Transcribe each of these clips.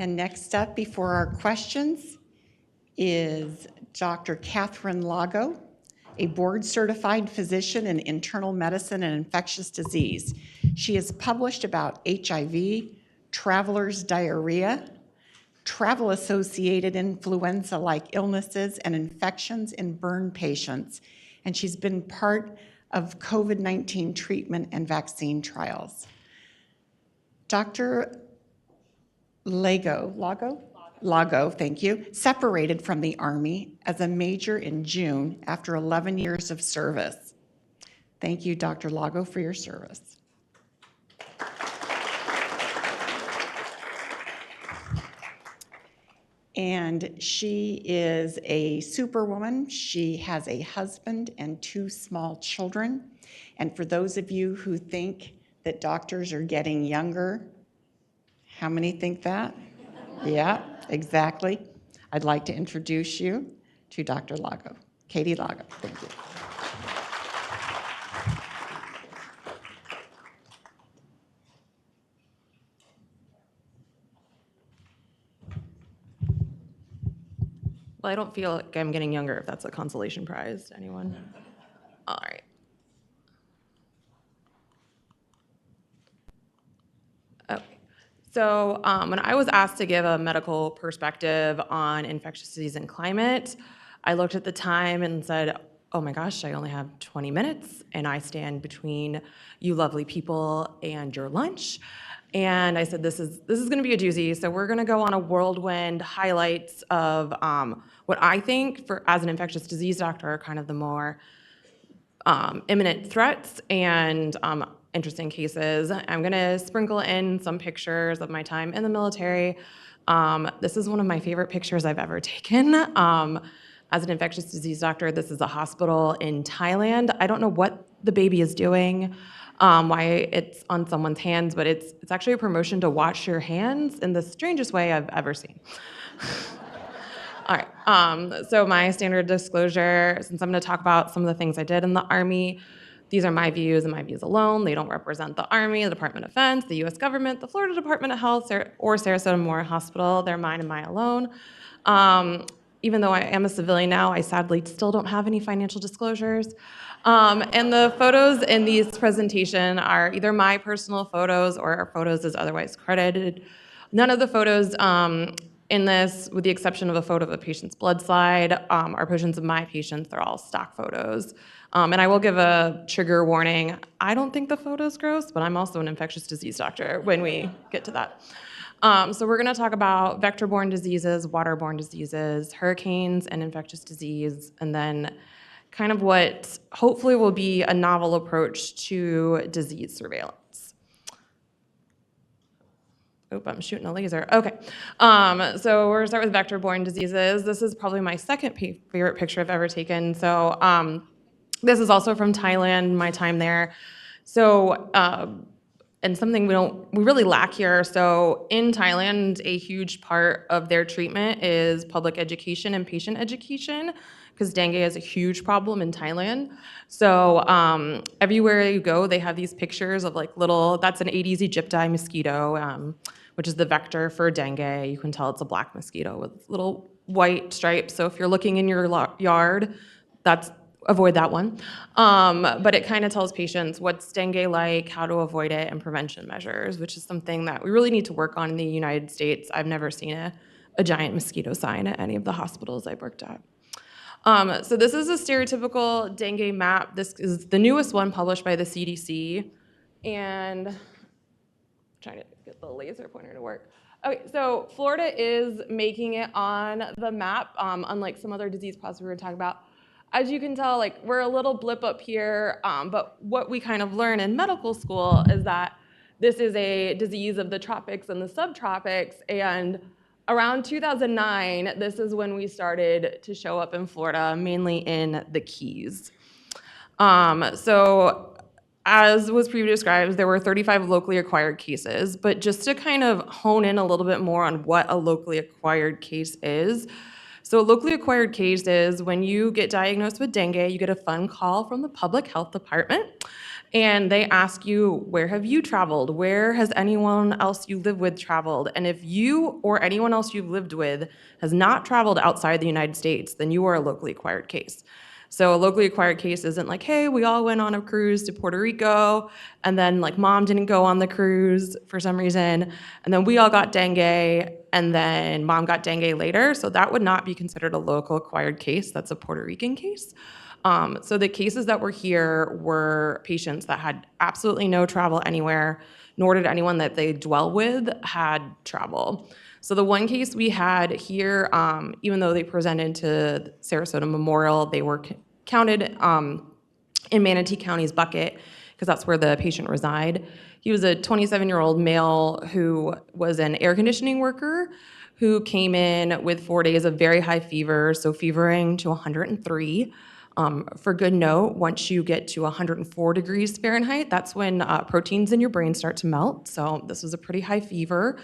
And next up before our questions is Dr. Kathryn Lago, a board-certified physician in internal medicine and infectious disease. She has published about HIV, traveler's diarrhea, travel-associated influenza-like illnesses, and infections in burn patients. And she's been part of COVID-19 treatment and vaccine trials. Dr. Lago, thank you, separated from the Army as a major in June after 11 years of service. Thank you, Dr. Lago, for your service. And she is a superwoman. She has a husband and 2 small children. And for those of you who think that doctors are getting younger, how many think that? Yeah, exactly. I'd like to introduce you to Dr. Lago, Katie Lago. Thank you. Well, I don't feel like I'm getting younger, if that's a consolation prize to anyone. All right. Okay. So when I was asked to give a medical perspective on infectious disease and climate, I looked at the time and said, oh my gosh, I only have 20 minutes, and I stand between you lovely people and your lunch. And I said, this is going to be a doozy. So we're going to go on a whirlwind highlights of what I think, as an infectious disease doctor, are kind of the more imminent threats and interesting cases. I'm going to sprinkle in some pictures of my time in the military. This is one of my favorite pictures I've ever taken. As an infectious disease doctor, this is a hospital in Thailand. I don't know what the baby is doing, why it's on someone's hands, but it's actually a promotion to wash your hands in the strangest way I've ever seen. All right, so my standard disclosure, since I'm going to talk about some of the things I did in the Army, these are my views and my views alone. They don't represent the Army, the Department of Defense, the U.S. government, the Florida Department of Health, or Sarasota-Manatee Hospital. They're mine and mine alone. Even though I am a civilian now, I sadly still don't have any financial disclosures. And the photos in these presentation are either my personal photos or photos as otherwise credited. None of the photos in this, with the exception of a photo of a patient's blood slide, are pictures of my patients. They're all stock photos. And I will give a trigger warning. I don't think the photo's gross, but I'm also an infectious disease doctor when we get to that. So we're going to talk about vector-borne diseases, waterborne diseases, hurricanes, and infectious disease, and then kind of what hopefully will be a novel approach to disease surveillance. Oop, I'm shooting a laser. Okay. So we're going to start with vector-borne diseases. This is probably my second favorite picture I've ever taken. So this is also from Thailand, my time there. So, and something we really lack here. So in Thailand, a huge part of their treatment is public education and patient education, because dengue is a huge problem in Thailand. So everywhere you go, they have these pictures of like that's an Aedes aegypti mosquito, which is the vector for dengue. You can tell it's a black mosquito with little white stripes. So if you're looking in your yard, avoid that one. But it kind of tells patients what's dengue like, how to avoid it, and prevention measures, which is something that we really need to work on in the United States. I've never seen a giant mosquito sign at any of the hospitals I've worked at. So this is a stereotypical dengue map. This is the newest one published by the CDC. And I'm trying to get the laser pointer to work. Okay, so Florida is making it on the map, unlike some other disease spots we were talking about. As you can tell, like, we're a little blip up here, but what we kind of learn in medical school is that this is a disease of the tropics and the subtropics, and around 2009, this is when we started to show up in Florida, mainly in the Keys. So as was previously described, there were 35 locally acquired cases, but just to kind of hone in a little bit more on what a locally acquired case is. So a locally acquired case is when you get diagnosed with dengue, you get a phone call from the public health department, And they ask you, where have you traveled? Where has anyone else you live with traveled? And if you or anyone else you've lived with has not traveled outside the United States, then you are a locally acquired case. So a locally acquired case isn't like, hey, we all went on a cruise to Puerto Rico, and then like mom didn't go on the cruise for some reason, and then we all got dengue, and then mom got dengue later. So that would not be considered a local acquired case. That's a Puerto Rican case. So the cases that were here were patients that had absolutely no travel anywhere, nor did anyone that they dwell with had travel. So the one case we had here, even though they presented to Sarasota Memorial, they were counted in Manatee County's bucket because that's where the patient reside. He was a 27-year-old male who was an air conditioning worker who came in with 4 days of very high fever, so fevering to 103. For good note, once you get to 104 degrees Fahrenheit, that's when proteins in your brain start to melt. So this was a pretty high fever.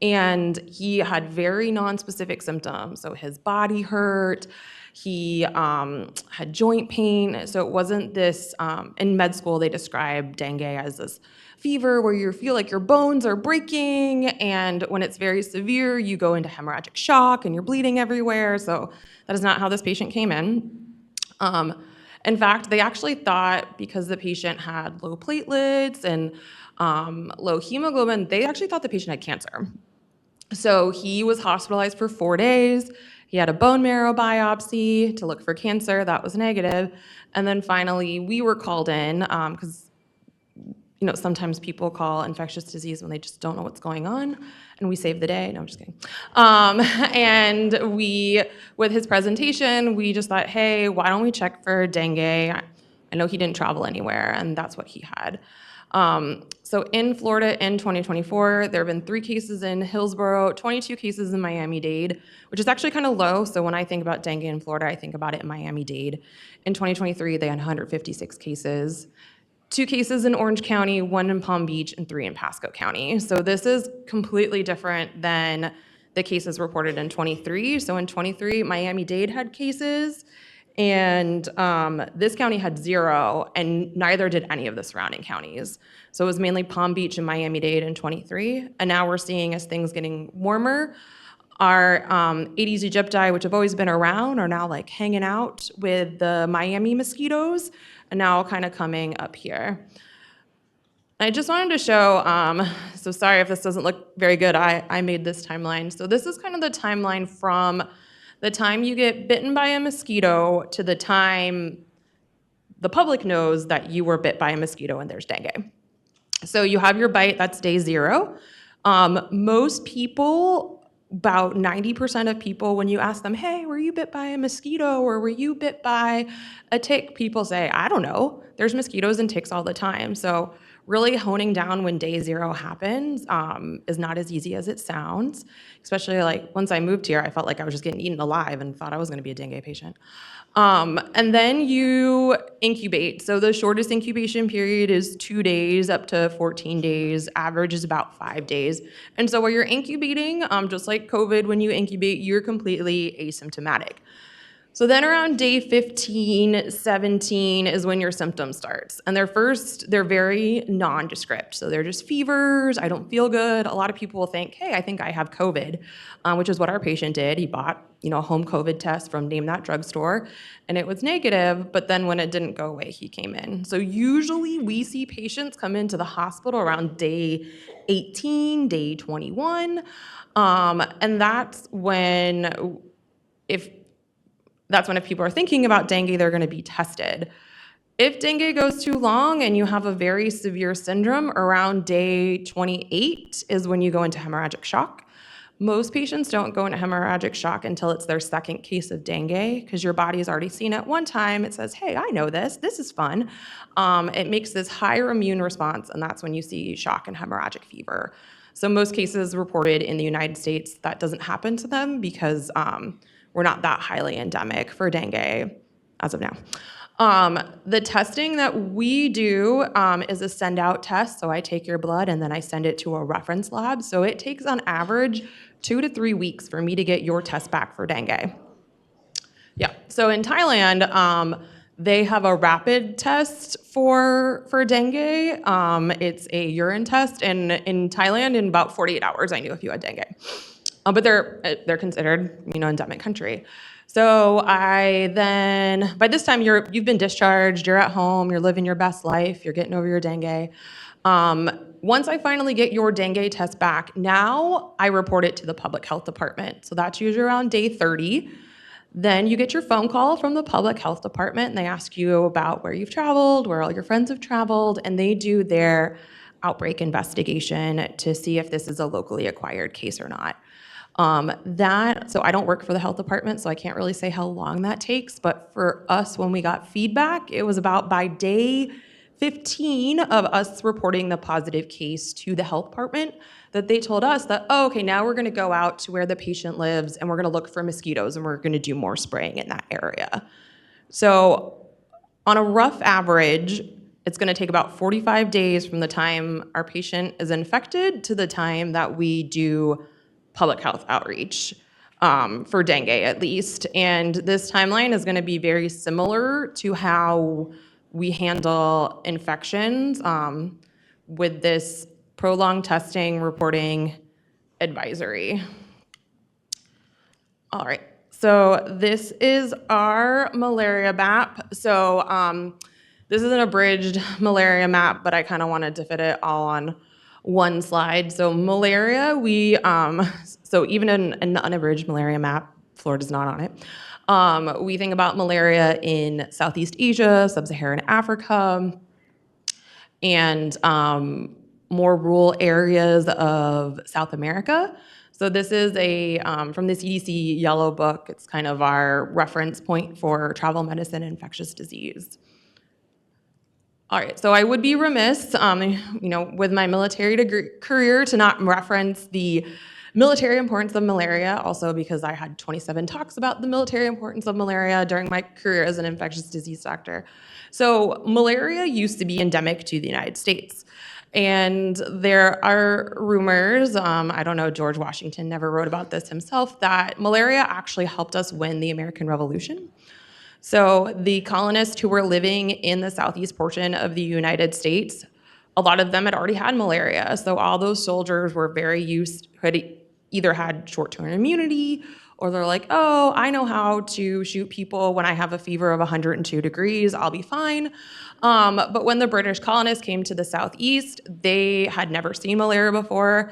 And he had very nonspecific symptoms. So his body hurt, he had joint pain. So it wasn't this, in med school, they describe dengue as this fever where you feel like your bones are breaking. And when it's very severe, you go into hemorrhagic shock and you're bleeding everywhere. So that is not how this patient came in. In fact, they actually thought because the patient had low platelets and low hemoglobin, they actually thought the patient had cancer. So he was hospitalized for 4 days. He had a bone marrow biopsy to look for cancer. That was negative. And then finally, we were called in because sometimes people call infectious disease when they just don't know what's going on, and we save the day. No, I'm just kidding. And with his presentation, we just thought, hey, why don't we check for dengue? I know he didn't travel anywhere, and that's what he had. So in Florida in 2024, there have been 3 cases in Hillsborough, 22 cases in Miami-Dade, which is actually kind of low. So when I think about dengue in Florida, I think about it in Miami-Dade. In 2023, they had 156 cases. 2 cases in Orange County, 1 in Palm Beach, and 3 in Pasco County. So this is completely different than the cases reported in 23. So in 23, Miami-Dade had cases, and this county had 0, and neither did any of the surrounding counties. So it was mainly Palm Beach and Miami-Dade in 23. And now we're seeing, as things getting warmer, our Aedes aegypti, which have always been around, are now like hanging out with the Miami mosquitoes, and now kind of coming up here. I just wanted to show, so sorry if this doesn't look very good, I made this timeline. So this is kind of the timeline from the time you get bitten by a mosquito to the time the public knows that you were bit by a mosquito and there's dengue. So you have your bite, that's day 0. Most people, about 90% of people, when you ask them, hey, were you bit by a mosquito or were you bit by a tick, people say, I don't know. There's mosquitoes and ticks all the time. So really honing down when day 0 happens is not as easy as it sounds, especially like once I moved here, I felt like I was just getting eaten alive and thought I was gonna be a dengue patient. And then you incubate. So the shortest incubation period is 2 days up to 14 days. Average is about 5 days. And so while you're incubating, just like COVID, when you incubate, you're completely asymptomatic. So then around day 15, 17 is when your symptoms starts. And they're very nondescript. So they're just fevers, I don't feel good. A lot of people will think, hey, I think I have COVID, which is what our patient did. He bought a home COVID test from name that drugstore, and it was negative, but then when it didn't go away, he came in. So usually we see patients come into the hospital around day 18, day 21, and that's when if people are thinking about dengue, they're gonna be tested. If dengue goes too long and you have a very severe syndrome, around day 28 is when you go into hemorrhagic shock. Most patients don't go into hemorrhagic shock until it's their 2nd case of dengue, because your body's already seen it one time. It says, hey, I know this is fun. It makes this higher immune response, and that's when you see shock and hemorrhagic fever. So most cases reported in the United States, that doesn't happen to them because we're not that highly endemic for dengue as of now. The testing that we do is a send-out test. So I take your blood and then I send it to a reference lab. So it takes on average 2 to 3 weeks for me to get your test back for dengue. Yeah, so in Thailand, They have a rapid test for dengue. It's a urine test, and in Thailand, in about 48 hours, I knew if you had dengue. But they're considered, endemic country. So by this time you've been discharged, you're at home, you're living your best life, you're getting over your dengue. Once I finally get your dengue test back, now I report it to the public health department. So that's usually around day 30. Then you get your phone call from the public health department, and they ask you about where you've traveled, where all your friends have traveled, and they do their outbreak investigation to see if this is a locally acquired case or not. So I don't work for the health department, so I can't really say how long that takes, but for us, when we got feedback, it was about by day 15 of us reporting the positive case to the health department that they told us that, oh, okay, now we're gonna go out to where the patient lives and we're gonna look for mosquitoes and we're gonna do more spraying in that area. So on a rough average, it's gonna take about 45 days from the time our patient is infected to the time that we do public health outreach, for dengue at least. And this timeline is gonna be very similar to how we handle infections, with this prolonged testing reporting advisory. All right, so this is our malaria map. So this is an abridged malaria map, but I kind of wanted to fit it all on one slide. So malaria, so even in an unabridged malaria map, Florida's not on it. We think about malaria in Southeast Asia, Sub-Saharan Africa, and more rural areas of South America. So this is from the CDC Yellow Book. It's kind of our reference point for travel medicine and infectious disease. All right, so I would be remiss, with my military career to not reference the military importance of malaria, also because I had 27 talks about the military importance of malaria during my career as an infectious disease doctor. So malaria used to be endemic to the United States. And there are rumors, I don't know, George Washington never wrote about this himself, that malaria actually helped us win the American Revolution. So the colonists who were living in the southeast portion of the United States, a lot of them had already had malaria. So all those soldiers were very used, had either had short-term immunity, or they're like, oh, I know how to shoot people when I have a fever of 102 degrees, I'll be fine. But when the British colonists came to the southeast, they had never seen malaria before,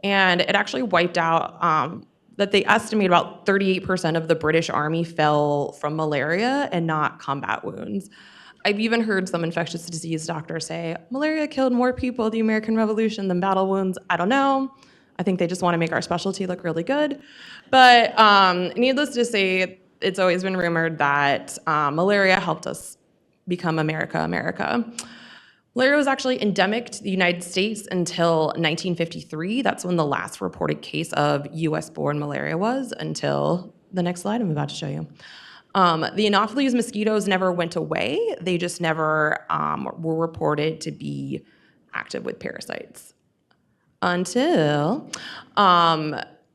and it actually wiped out, that they estimate about 38% of the British Army fell from malaria and not combat wounds. I've even heard some infectious disease doctors say, malaria killed more people in the American Revolution than battle wounds. I don't know. I think they just want to make our specialty look really good. But needless to say, it's always been rumored that malaria helped us become America. Malaria was actually endemic to the United States until 1953. That's when the last reported case of US-born malaria was, until the next slide I'm about to show you. The Anopheles mosquitoes never went away. They just never were reported to be active with parasites until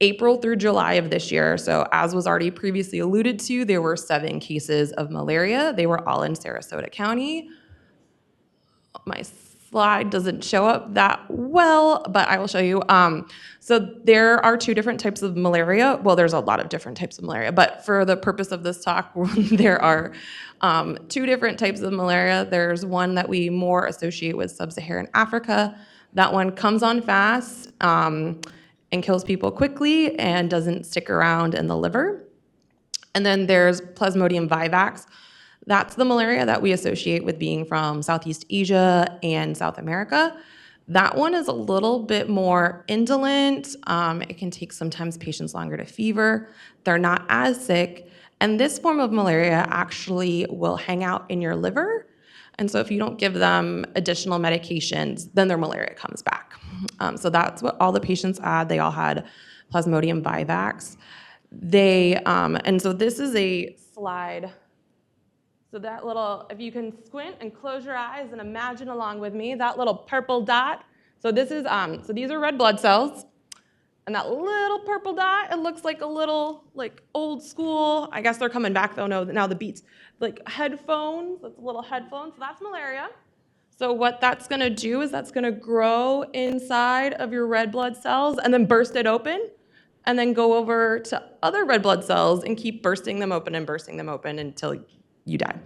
April through July of this year. So as was already previously alluded to, there were 7 cases of malaria. They were all in Sarasota County. My slide doesn't show up that well, but I will show you. So there are 2 different types of malaria. Well, there's a lot of different types of malaria, but for the purpose of this talk, there are 2 different types of malaria. There's one that we more associate with Sub-Saharan Africa. That one comes on fast and kills people quickly and doesn't stick around in the liver. And then there's Plasmodium vivax. That's the malaria that we associate with being from Southeast Asia and South America. That one is a little bit more indolent. It can take sometimes patients longer to fever. They're not as sick. And this form of malaria actually will hang out in your liver. And so if you don't give them additional medications, then their malaria comes back. So that's what all the patients had. They all had Plasmodium vivax. And so this is a slide. So that little, if you can squint and close your eyes and imagine along with me, that little purple dot. So this is, so these are red blood cells, And that little purple dot, it looks like a little, like, old school, I guess they're coming back though, no, now the Beats, like headphones, that's a little headphone, so that's malaria. So what that's gonna do is that's gonna grow inside of your red blood cells and then burst it open, and then go over to other red blood cells and keep bursting them open and bursting them open until you die.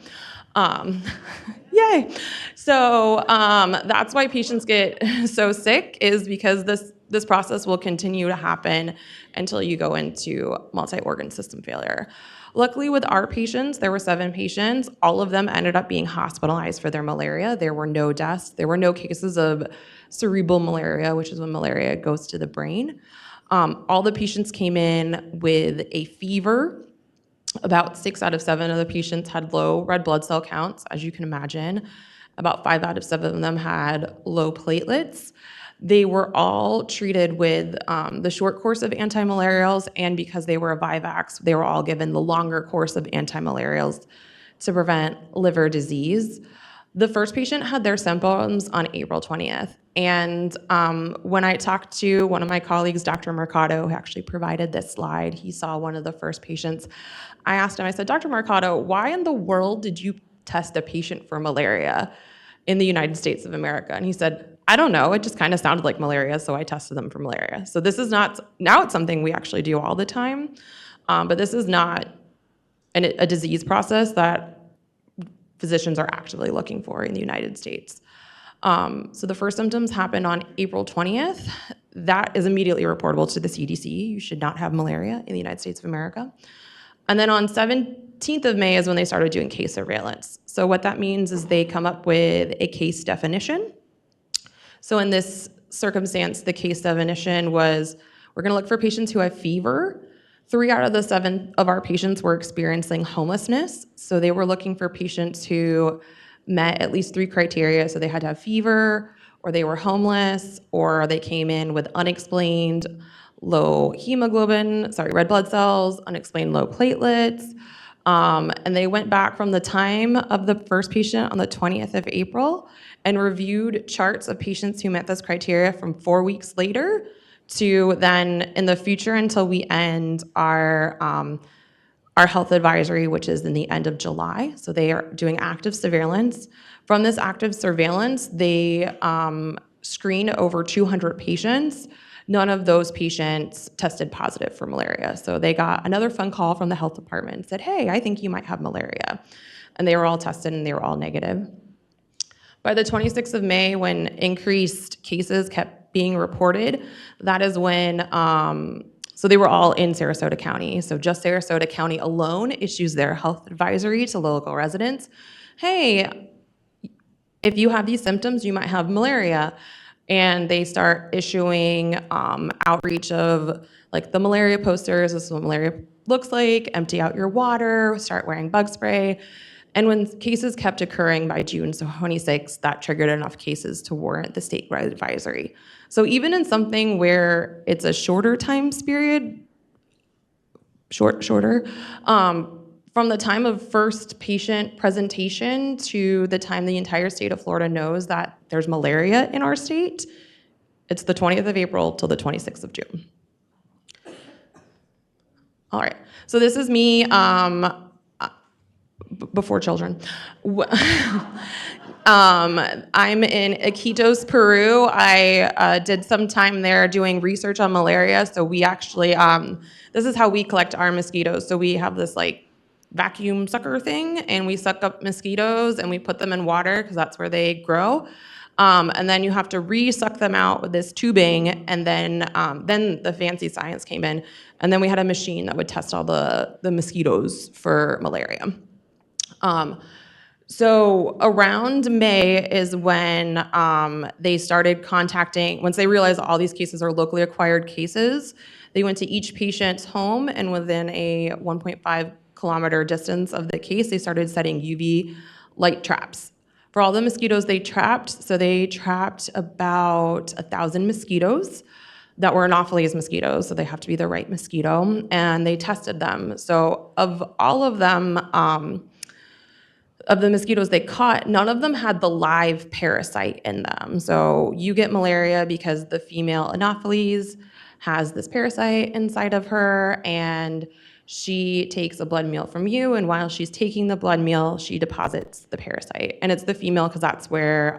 Yay. So that's why patients get so sick, is because this process will continue to happen until you go into multi-organ system failure. Luckily with our patients, there were 7 patients. All of them ended up being hospitalized for their malaria. There were no deaths. There were no cases of cerebral malaria, which is when malaria goes to the brain. All the patients came in with a fever. About 6 out of 7 of the patients had low red blood cell counts, as you can imagine. About 5 out of 7 of them had low platelets. They were all treated with the short course of antimalarials, and because they were a Vivax, they were all given the longer course of antimalarials to prevent liver disease. The first patient had their symptoms on April 20th. And when I talked to one of my colleagues, Dr. Mercado, who actually provided this slide, he saw one of the first patients. I asked him, I said, Dr. Mercado, why in the world did you test a patient for malaria in the United States of America? And he said, I don't know, it just kind of sounded like malaria, so I tested them for malaria. So this is not, now it's something we actually do all the time, but this is not a disease process that physicians are actively looking for in the United States. So the first symptoms happened on April 20th. That is immediately reportable to the CDC. You should not have malaria in the United States of America. And then on 17th of May is when they started doing case surveillance. So what that means is they come up with a case definition. So in this circumstance, the case definition was, we're gonna look for patients who have fever. 3 out of the 7 of our patients were experiencing homelessness. So they were looking for patients who met at least 3 criteria. So they had to have fever, or they were homeless, or they came in with unexplained low red blood cells, unexplained low platelets. And they went back from the time of the first patient on the 20th of April and reviewed charts of patients who met this criteria from 4 weeks later to then in the future until we end our health advisory, which is in the end of July. So they are doing active surveillance. From this active surveillance, they screened over 200 patients. None of those patients tested positive for malaria. So they got another phone call from the health department and said, hey, I think you might have malaria. And they were all tested and they were all negative. By the 26th of May, when increased cases kept being reported, that is when, so they were all in Sarasota County. So just Sarasota County alone issues their health advisory to local residents. Hey, if you have these symptoms, you might have malaria. And they start issuing outreach of like the malaria posters, this is what malaria looks like, empty out your water, start wearing bug spray. And when cases kept occurring by June 26th, that triggered enough cases to warrant the statewide advisory. So even in something where it's a shorter time period, shorter, from the time of first patient presentation to the time the entire state of Florida knows that there's malaria in our state, it's the 20th of April till the 26th of June. All right, so this is me before children. I'm in Iquitos, Peru. I did some time there doing research on malaria. So we actually, this is how we collect our mosquitoes. So we have this like vacuum sucker thing, and we suck up mosquitoes and we put them in water because that's where they grow. And then you have to re-suck them out with this tubing, and then the fancy science came in, and then we had a machine that would test all the mosquitoes for malaria. So around May is when they started contacting, once they realized all these cases are locally acquired cases, they went to each patient's home, and within a 1.5 kilometer distance of the case, they started setting UV light traps. For all the mosquitoes they trapped, so they trapped about 1,000 mosquitoes that were Anopheles mosquitoes, so they have to be the right mosquito, and they tested them. So of all of them, of the mosquitoes they caught, none of them had the live parasite in them. So you get malaria because the female Anopheles has this parasite inside of her, and she takes a blood meal from you, and while she's taking the blood meal, she deposits the parasite. And it's the female because that's where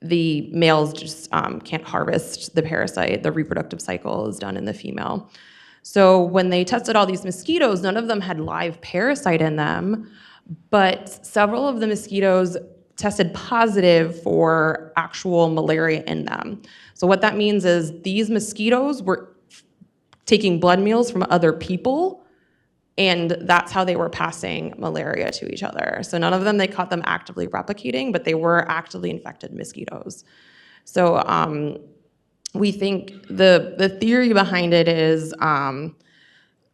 the males just can't harvest the parasite. The reproductive cycle is done in the female. So when they tested all these mosquitoes, none of them had live parasite in them, but several of the mosquitoes tested positive for actual malaria in them. So what that means is these mosquitoes were taking blood meals from other people, and that's how they were passing malaria to each other. So none of them, they caught them actively replicating, but they were actively infected mosquitoes. So we think the theory behind it is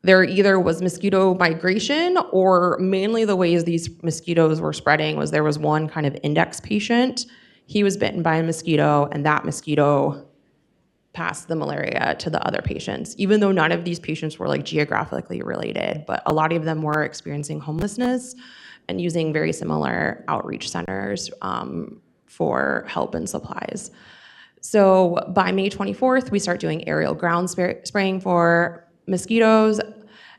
there either was mosquito migration, or mainly the ways these mosquitoes were spreading was there was one kind of index patient. He was bitten by a mosquito, and that mosquito passed the malaria to the other patients, even though none of these patients were like geographically related, but a lot of them were experiencing homelessness and using very similar outreach centers for help and supplies. So by May 24th, we start doing aerial ground spraying for mosquitoes.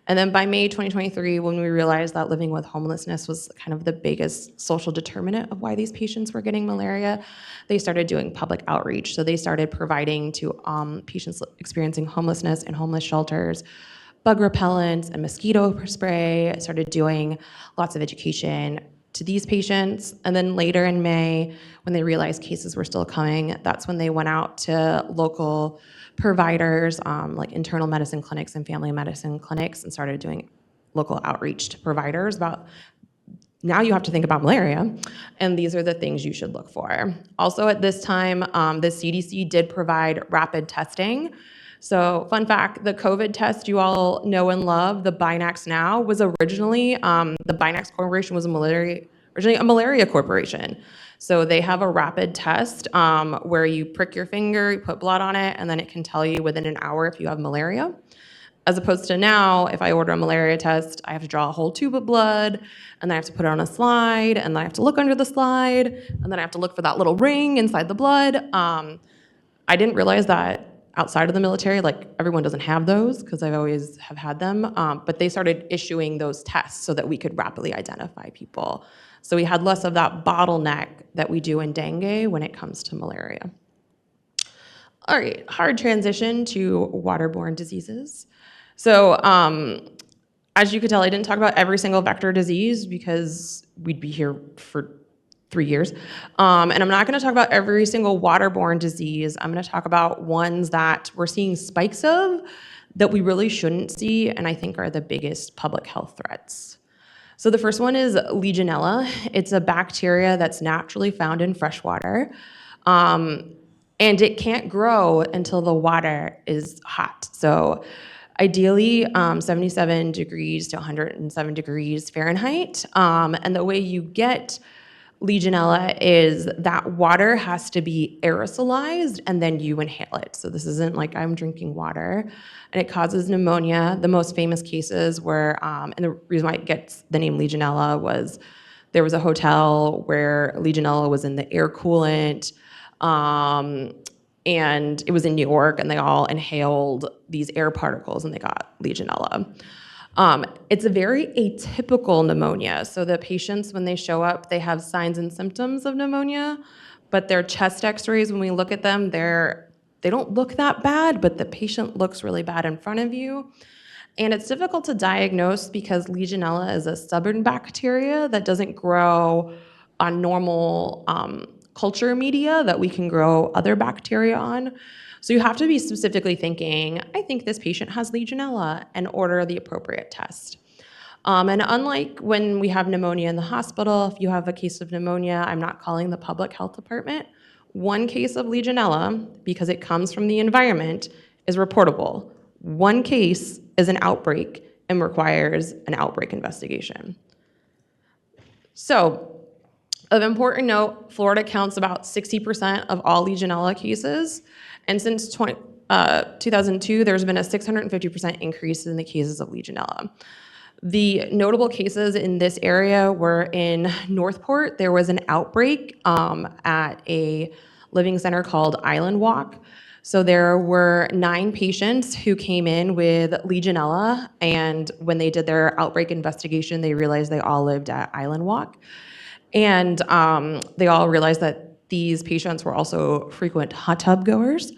And then by May 2023, when we realized that living with homelessness was kind of the biggest social determinant of why these patients were getting malaria, they started doing public outreach. So they started providing to patients experiencing homelessness in homeless shelters bug repellents and mosquito spray, started doing lots of education to these patients. And then later in May, when they realized cases were still coming, that's when they went out to local providers, like internal medicine clinics and family medicine clinics, and started doing local outreach to providers about, now you have to think about malaria, and these are the things you should look for. Also at this time, the CDC did provide rapid testing. So fun fact, the COVID test you all know and love, the Binax Now, was originally, the Binax Corporation was originally a malaria corporation. So they have a rapid test where you prick your finger, you put blood on it, and then it can tell you within an hour if you have malaria. As opposed to now, if I order a malaria test, I have to draw a whole tube of blood, and then I have to put it on a slide, and then I have to look under the slide, and then I have to look for that little ring inside the blood. I didn't realize that outside of the military, like everyone doesn't have those, because I've always have had them, but they started issuing those tests so that we could rapidly identify people. So we had less of that bottleneck that we do in dengue when it comes to malaria. All right, hard transition to waterborne diseases. So as you could tell, I didn't talk about every single vector disease because we'd be here for 3 years. And I'm not gonna talk about every single waterborne disease. I'm gonna talk about ones that we're seeing spikes of that we really shouldn't see, and I think are the biggest public health threats. So the first one is Legionella. It's a bacteria that's naturally found in fresh water. And it can't grow until the water is hot. So ideally 77 degrees to 107 degrees Fahrenheit. And the way you get Legionella is that water has to be aerosolized and then you inhale it. So this isn't like I'm drinking water, and it causes pneumonia. The most famous cases were, and the reason why it gets the name Legionella was there was a hotel where Legionella was in the air coolant, and it was in New York, and they all inhaled these air particles and they got Legionella. It's a very atypical pneumonia. So the patients, when they show up, they have signs and symptoms of pneumonia, but their chest x-rays, when we look at them, they don't look that bad, but the patient looks really bad in front of you. And it's difficult to diagnose because Legionella is a stubborn bacteria that doesn't grow on normal culture media that we can grow other bacteria on. So you have to be specifically thinking, I think this patient has Legionella, and order the appropriate test. And unlike when we have pneumonia in the hospital, if you have a case of pneumonia, I'm not calling the public health department. One case of Legionella, because it comes from the environment, is reportable. One case is an outbreak and requires an outbreak investigation. So, of important note, Florida counts about 60% of all Legionella cases, and since 2002, there's been a 650% increase in the cases of Legionella. The notable cases in this area were in Northport. There was an outbreak at a living center called Island Walk. So there were 9 patients who came in with Legionella, and when they did their outbreak investigation, they realized they all lived at Island Walk. And they all realized that these patients were also frequent hot tub goers.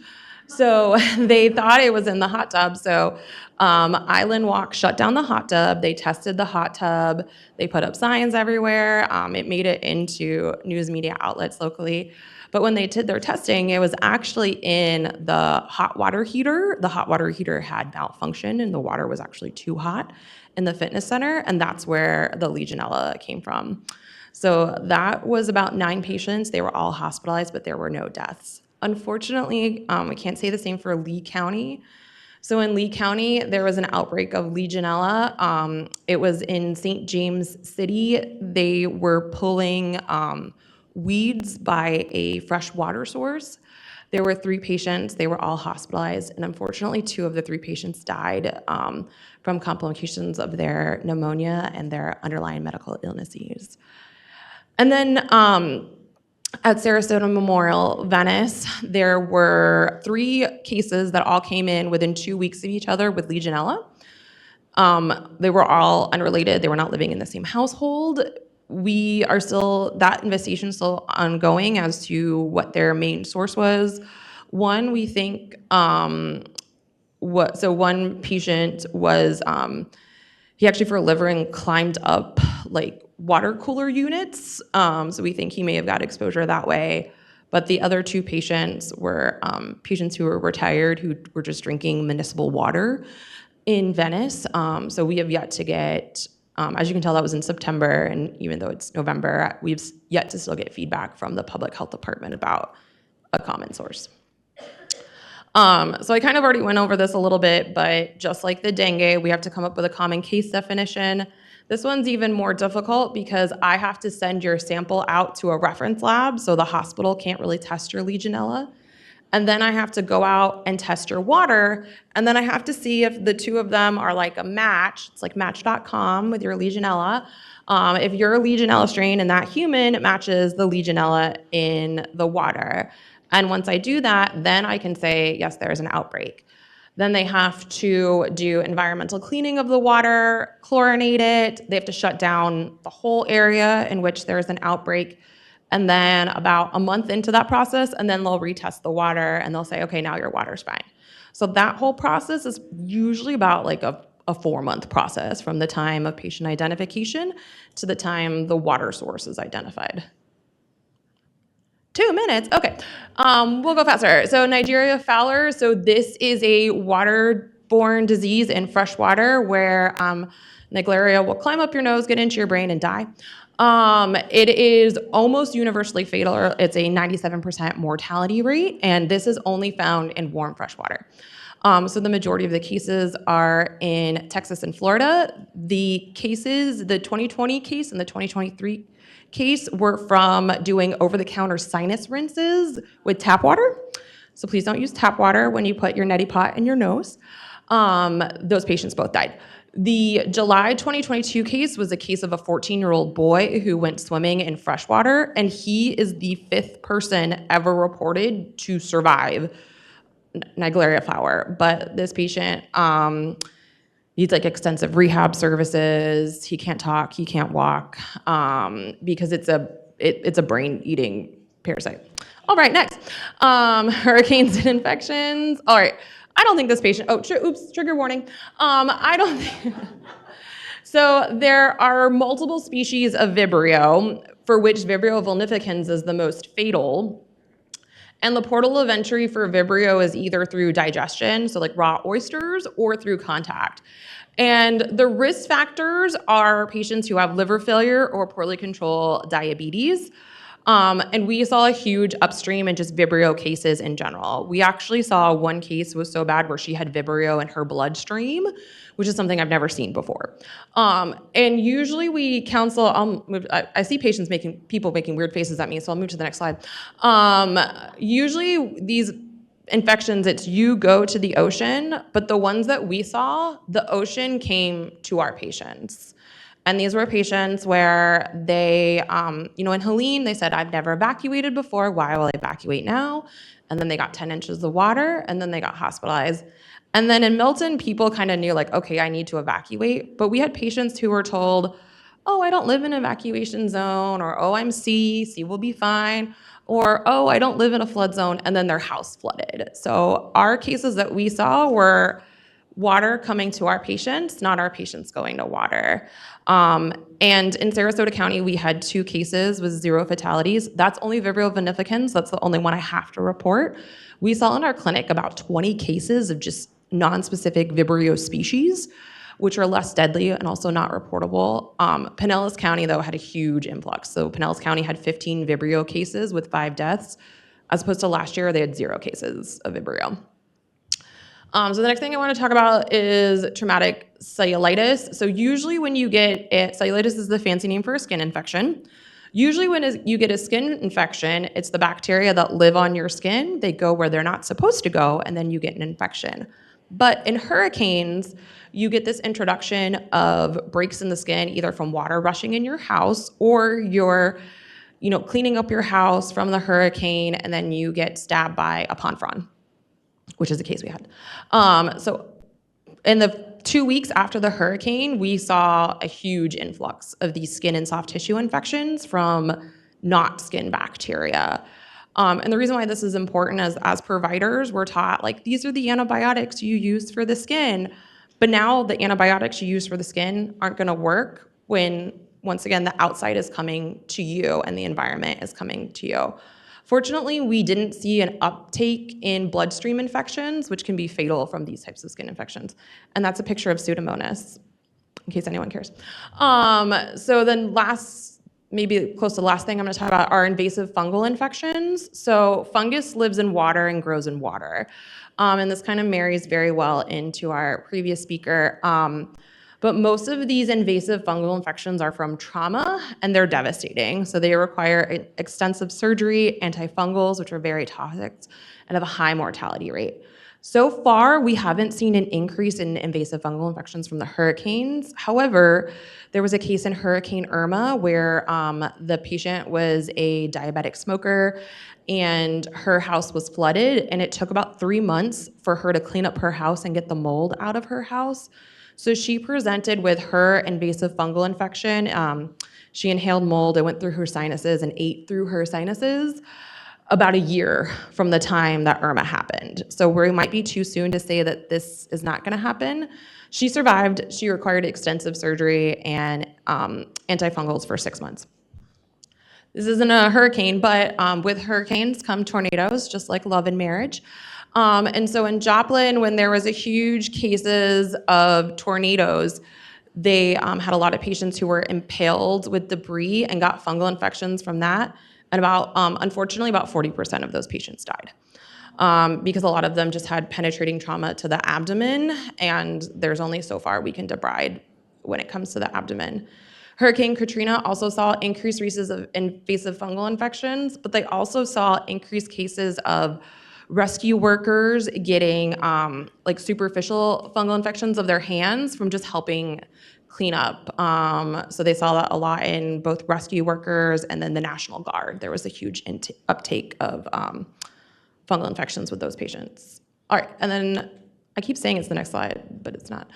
So they thought it was in the hot tub. So Island Walk shut down the hot tub. They tested the hot tub. They put up signs everywhere. It made it into news media outlets locally. But when they did their testing, it was actually in the hot water heater. The hot water heater had malfunctioned and the water was actually too hot in the fitness center. And that's where the Legionella came from. So that was about 9 patients. They were all hospitalized, but there were no deaths. Unfortunately, we can't say the same for Lee County. So in Lee County, there was an outbreak of Legionella. It was in St. James City. They were pulling weeds by a fresh water source. There were 3 patients. They were all hospitalized, and unfortunately, 2 of the 3 patients died from complications of their pneumonia and their underlying medical illnesses. And then at Sarasota Memorial, Venice, there were 3 cases that all came in within 2 weeks of each other with Legionella. They were all unrelated. They were not living in the same household. That investigation is still ongoing as to what their main source was. One, we think, one patient was, he actually for a living climbed up like water cooler units. So we think he may have got exposure that way. But the other 2 patients were patients who were retired who were just drinking municipal water in Venice. So we have yet to get, as you can tell, that was in September. And even though it's November, we've yet to still get feedback from the public health department about a common source. So I kind of already went over this a little bit, but just like the dengue, we have to come up with a common case definition. This one's even more difficult because I have to send your sample out to a reference lab, so the hospital can't really test your Legionella. And then I have to go out and test your water, and then I have to see if the 2 of them are like a match. It's like match.com with your Legionella. If your Legionella strain in that human matches the Legionella in the water. And once I do that, then I can say, yes, there's an outbreak. Then they have to do environmental cleaning of the water, chlorinate it. They have to shut down the whole area in which there's an outbreak. And then about a month into that process, and then they'll retest the water and they'll say, okay, now your water's fine. So that whole process is usually about like a 4-month process from the time of patient identification to the time the water source is identified. 2 minutes, okay. We'll go faster. So Nigeria Fowler, so this is a waterborne disease in fresh water where Naegleria will climb up your nose, get into your brain, and die. It is almost universally fatal. It's a 97% mortality rate, and this is only found in warm fresh water. So the majority of the cases are in Texas and Florida. The cases, the 2020 case and the 2023 case were from doing over-the-counter sinus rinses with tap water. So please don't use tap water when you put your neti pot in your nose. Those patients both died. The July 2022 case was a case of a 14-year-old boy who went swimming in freshwater, and he is the 5th person ever reported to survive Naegleria flower. But this patient needs like extensive rehab services. He can't talk, he can't walk, because it's a brain-eating parasite. All right, next. Hurricanes and infections. All right. I don't think this patient, oops, trigger warning. I don't think, so there are multiple species of Vibrio, for which Vibrio vulnificans is the most fatal. And the portal of entry for Vibrio is either through digestion, so like raw oysters, or through contact. And the risk factors are patients who have liver failure or poorly controlled diabetes. And we saw a huge upstream in just Vibrio cases in general. We actually saw one case was so bad where she had Vibrio in her bloodstream, which is something I've never seen before. And usually we counsel, I see people making weird faces at me, so I'll move to the next slide. Usually these infections, it's you go to the ocean, but the ones that we saw, the ocean came to our patients. And these were patients where they, in Helene, they said, I've never evacuated before. Why will I evacuate now? And then they got 10 inches of water, and then they got hospitalized. And then in Milton, people kind of knew, like, okay, I need to evacuate. But we had patients who were told, oh, I don't live in an evacuation zone, or oh, I'm C will be fine, or oh, I don't live in a flood zone, and then their house flooded. So our cases that we saw were water coming to our patients, not our patients going to water. And in Sarasota County, we had 2 cases with 0 fatalities. That's only Vibrio vinificans. That's the only one I have to report. We saw in our clinic about 20 cases of just non-specific Vibrio species, which are less deadly and also not reportable. Pinellas County, though, had a huge influx. So Pinellas County had 15 Vibrio cases with 5 deaths, as opposed to last year, they had 0 cases of Vibrio. So the next thing I want to talk about is traumatic cellulitis. So usually when you get it, cellulitis is the fancy name for a skin infection. Usually when you get a skin infection, it's the bacteria that live on your skin. They go where they're not supposed to go, and then you get an infection. But in hurricanes, you get this introduction of breaks in the skin, either from water rushing in your house, or you're cleaning up your house from the hurricane, and then you get stabbed by a pond frond, which is the case we had. So in the 2 weeks after the hurricane, we saw a huge influx of these skin and soft tissue infections from not skin bacteria. And the reason why this is important is, as providers, we're taught, like, these are the antibiotics you use for the skin. But now the antibiotics you use for the skin aren't going to work when, once again, the outside is coming to you and the environment is coming to you. Fortunately, we didn't see an uptake in bloodstream infections, which can be fatal from these types of skin infections. And that's a picture of Pseudomonas, in case anyone cares. So then maybe close to the last thing I'm going to talk about are invasive fungal infections. So fungus lives in water and grows in water. And this kind of marries very well into our previous speaker. But most of these invasive fungal infections are from trauma, and they're devastating. So they require extensive surgery, antifungals, which are very toxic, and have a high mortality rate. So far, we haven't seen an increase in invasive fungal infections from the hurricanes. However, there was a case in Hurricane Irma where the patient was a diabetic smoker, and her house was flooded, and it took about 3 months for her to clean up her house and get the mold out of her house. So she presented with her invasive fungal infection. She inhaled mold, it went through her sinuses and ate through her sinuses about a year from the time that Irma happened. So we might be too soon to say that this is not going to happen. She survived. She required extensive surgery and antifungals for 6 months. This isn't a hurricane, but with hurricanes come tornadoes, just like love and marriage. And so in Joplin, when there was a huge cases of tornadoes, they had a lot of patients who were impaled with debris and got fungal infections from that. And unfortunately, about 40% of those patients died because a lot of them just had penetrating trauma to the abdomen, and there's only so far we can debride when it comes to the abdomen. Hurricane Katrina also saw increased cases of invasive fungal infections, but they also saw increased cases of rescue workers getting superficial fungal infections of their hands from just helping clean up. So they saw that a lot in both rescue workers and then the National Guard. There was a huge uptake of fungal infections with those patients. All right, and then I keep saying it's the next slide, but it's not.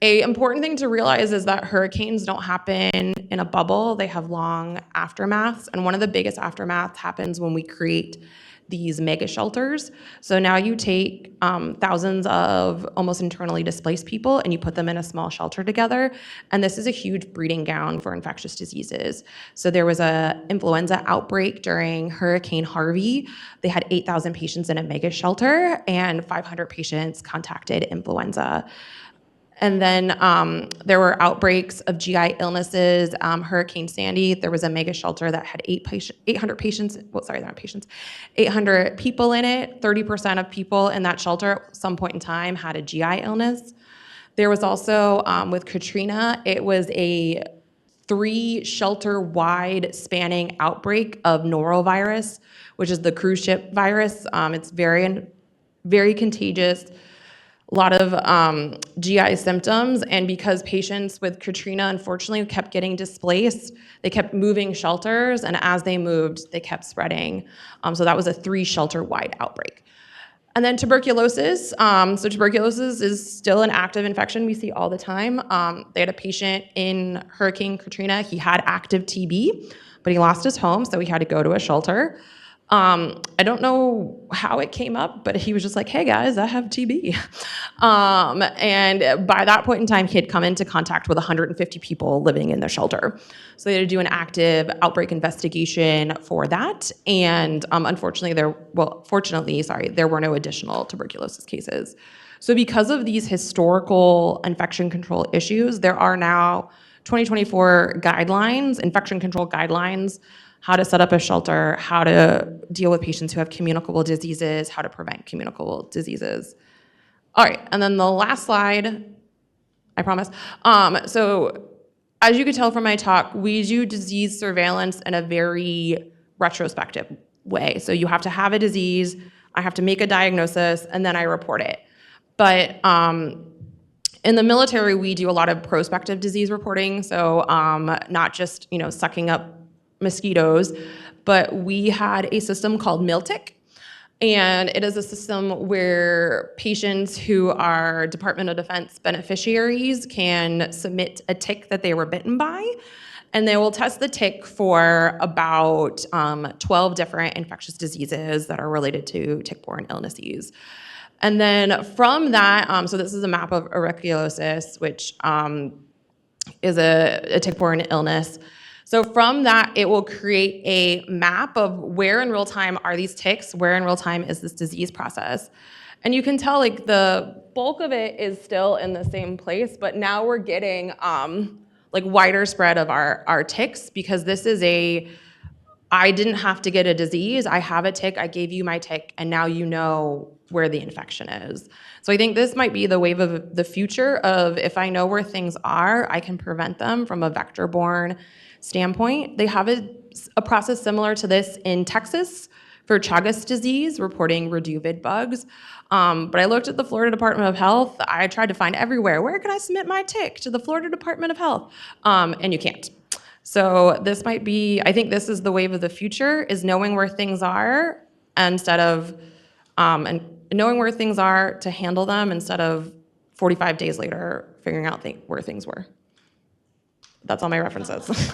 A important thing to realize is that hurricanes don't happen in a bubble. They have long aftermaths, and one of the biggest aftermaths happens when we create these mega shelters. So now you take thousands of almost internally displaced people and you put them in a small shelter together, and this is a huge breeding ground for infectious diseases. So there was a influenza outbreak during Hurricane Harvey. They had 8,000 patients in a mega shelter, and 500 patients contacted influenza. And then there were outbreaks of GI illnesses. Hurricane Sandy, there was a mega shelter that had 800 patients. Well, sorry, not patients. 800 people in it. 30% of people in that shelter at some point in time had a GI illness. There was also, with Katrina, it was a 3 shelter-wide spanning outbreak of norovirus, which is the cruise ship virus. It's very, very contagious. a lot of GI symptoms, and because patients with Katrina unfortunately kept getting displaced, they kept moving shelters, and as they moved, they kept spreading. So that was a 3-shelter-wide outbreak. And then tuberculosis. So tuberculosis is still an active infection we see all the time. They had a patient in Hurricane Katrina. He had active TB, but he lost his home, so he had to go to a shelter. I don't know how it came up, but he was just like, hey guys, I have TB. And by that point in time, he had come into contact with 150 people living in the shelter. So they had to do an active outbreak investigation for that. And fortunately, there were no additional tuberculosis cases. So because of these historical infection control issues, there are now 2024 guidelines, infection control guidelines, how to set up a shelter, how to deal with patients who have communicable diseases, how to prevent communicable diseases. All right, and then the last slide, I promise. So as you could tell from my talk, we do disease surveillance in a very retrospective way. So you have to have a disease, I have to make a diagnosis, and then I report it. But in the military, we do a lot of prospective disease reporting, so not just sucking up mosquitoes, but we had a system called MilTick, and it is a system where patients who are Department of Defense beneficiaries can submit a tick that they were bitten by, and they will test the tick for about 12 different infectious diseases that are related to tick-borne illnesses. And then from that, so this is a map of ehrlichiosis, which is a tick-borne illness. So from that, it will create a map of where in real time are these ticks, where in real time is this disease process. And you can tell like the bulk of it is still in the same place, but now we're getting like wider spread of our ticks, because this is I didn't have to get a disease, I have a tick, I gave you my tick, and now you know where the infection is. So I think this might be the wave of the future of, if I know where things are, I can prevent them from a vector-borne standpoint. They have a process similar to this in Texas for Chagas disease, reporting reduvid bugs. But I looked at the Florida Department of Health. I tried to find everywhere, where can I submit my tick to the Florida Department of Health? And you can't. So this might be, I think this is the wave of the future, is knowing where things are instead of, and knowing where things are to handle them instead of 45 days later figuring out where things were. That's all my references.